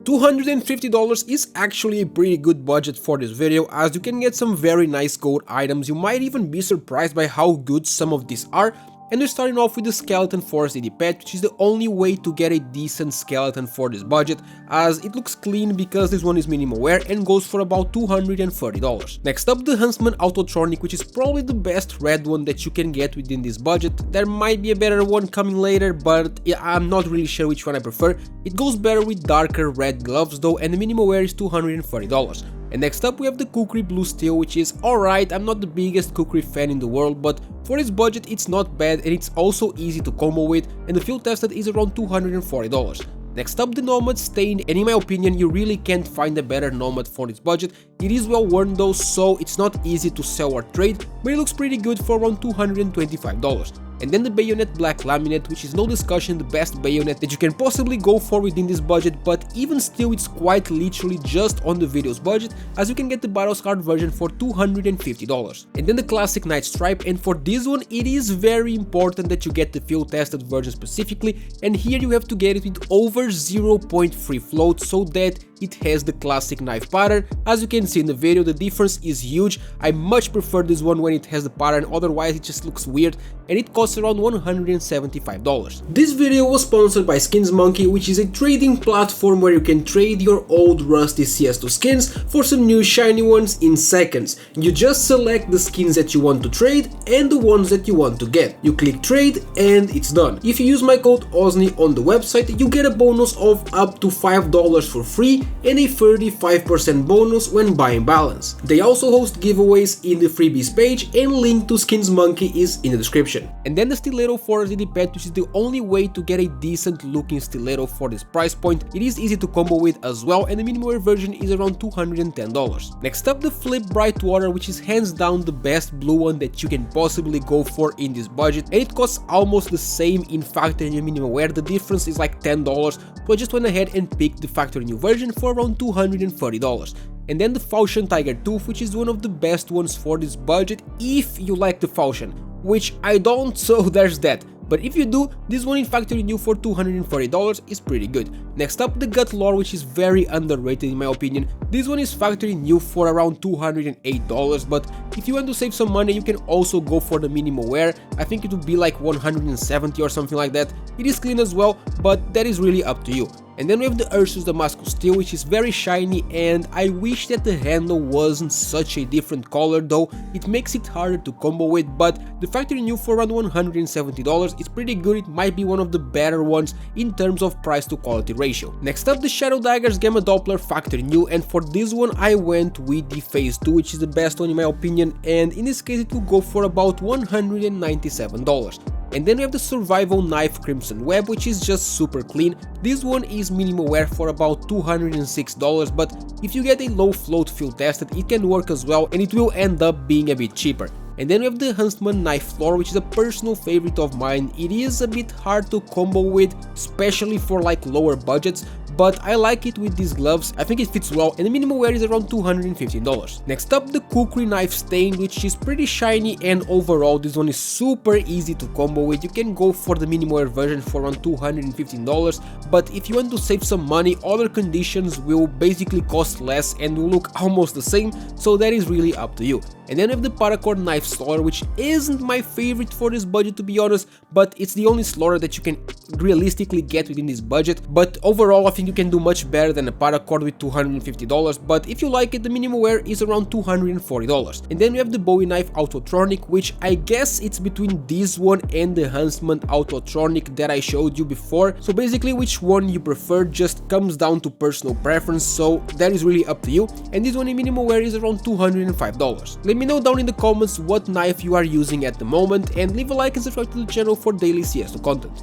$250 is actually a pretty good budget for this video, as you can get some very nice gold items. You might even be surprised by how good some of these are. And we're starting off with the Skeleton Force AD pet, which is the only way to get a decent skeleton for this budget, as it looks clean because this one is minimal wear and goes for about $230. Next up, the Huntsman Autotronic, which is probably the best red one that you can get within this budget. There might be a better one coming later, but yeah, I'm not really sure which one I prefer. It goes better with darker red gloves though, and the minimal wear is $230. And next up we have the Kukri Blue Steel, which is alright. I'm not the biggest Kukri fan in the world, but for this budget it's not bad, and it's also easy to combo with, and the field tested is around $240. Next up, the Nomad Stained, and in my opinion you really can't find a better Nomad for this budget. It is well worn though, so it's not easy to sell or trade, but it looks pretty good for around $225. And then the Bayonet Black Laminate, which is no discussion the best bayonet that you can possibly go for within this budget, but even still it's quite literally just on the video's budget, as you can get the Battlescarred version for $250. And then the Classic Night Stripe, and for this one it is very important that you get the field tested version specifically, and here you have to get it with over 0.3 float so that it has the classic knife pattern. As you can see in the video, the difference is huge. I much prefer this one when it has the pattern, otherwise it just looks weird, and it costs around $175. This video was sponsored by Skins Monkey, which is a trading platform where you can trade your old rusty CS2 skins for some new shiny ones in seconds. You just select the skins that you want to trade and the ones that you want to get. You click trade and it's done. If you use my code OZNI on the website, you get a bonus of up to $5 for free and a 35% bonus when buying balance. They also host giveaways in the freebies page, and link to Skins Monkey is in the description. And then the Stiletto Force AD pet, which is the only way to get a decent looking stiletto for this price point. It is easy to combo with as well, and the minimal version is around $210. Next up, the Flip Bright Water, which is hands down the best blue one that you can possibly go for in this budget, and it costs almost the same in factory and minimal wear. The difference is like $10, so I just went ahead and picked the factory new version for around $230. And then the Falchion Tiger Tooth, which is one of the best ones for this budget if you like the Falchion, which I don't, so there's that. But if you do, this one in factory new for $240 is pretty good. Next up, the Gut Lore, which is very underrated in my opinion. This one is factory new for around $208, but if you want to save some money, you can also go for the minimal wear. I think it would be like $170 or something like that. It is clean as well, but that is really up to you. And then we have the Ursus Damascus Steel, which is very shiny, and I wish that the handle wasn't such a different color though. It makes it harder to combo with, but the factory new for around $170 is pretty good. It might be one of the better ones in terms of price to quality ratio. Next up, the Shadow Daggers Gamma Doppler factory new, and for this one I went with the Phase 2, which is the best one in my opinion, and in this case it will go for about $197. And then we have the Survival Knife Crimson Web, which is just super clean. This one is minimal wear for about $206, but if you get a low float field tested, it can work as well, and it will end up being a bit cheaper. And then we have the Huntsman Knife Floor, which is a personal favorite of mine. It is a bit hard to combo with, especially for like lower budgets, but I like it with these gloves. I think it fits well, and the minimal wear is around $215. Next up, the Kukri Knife Stain, which is pretty shiny, and overall this one is super easy to combo with. You can go for the minimal wear version for around $215, but if you want to save some money, other conditions will basically cost less and will look almost the same, so that is really up to you. And then we have the Paracord Knife Slaughter, which isn't my favorite for this budget to be honest, but it's the only slaughter that you can realistically get within this budget. But overall I think you can do much better than a Paracord with $250, but if you like it, the minimal wear is around $240. And then we have the Bowie Knife Autotronic, which I guess it's between this one and the Huntsman Autotronic that I showed you before. So basically which one you prefer just comes down to personal preference, so that is really up to you. And this one in minimal wear is around $205. Let me know down in the comments what knife you are using at the moment, and leave a like and subscribe to the channel for daily CS2 content.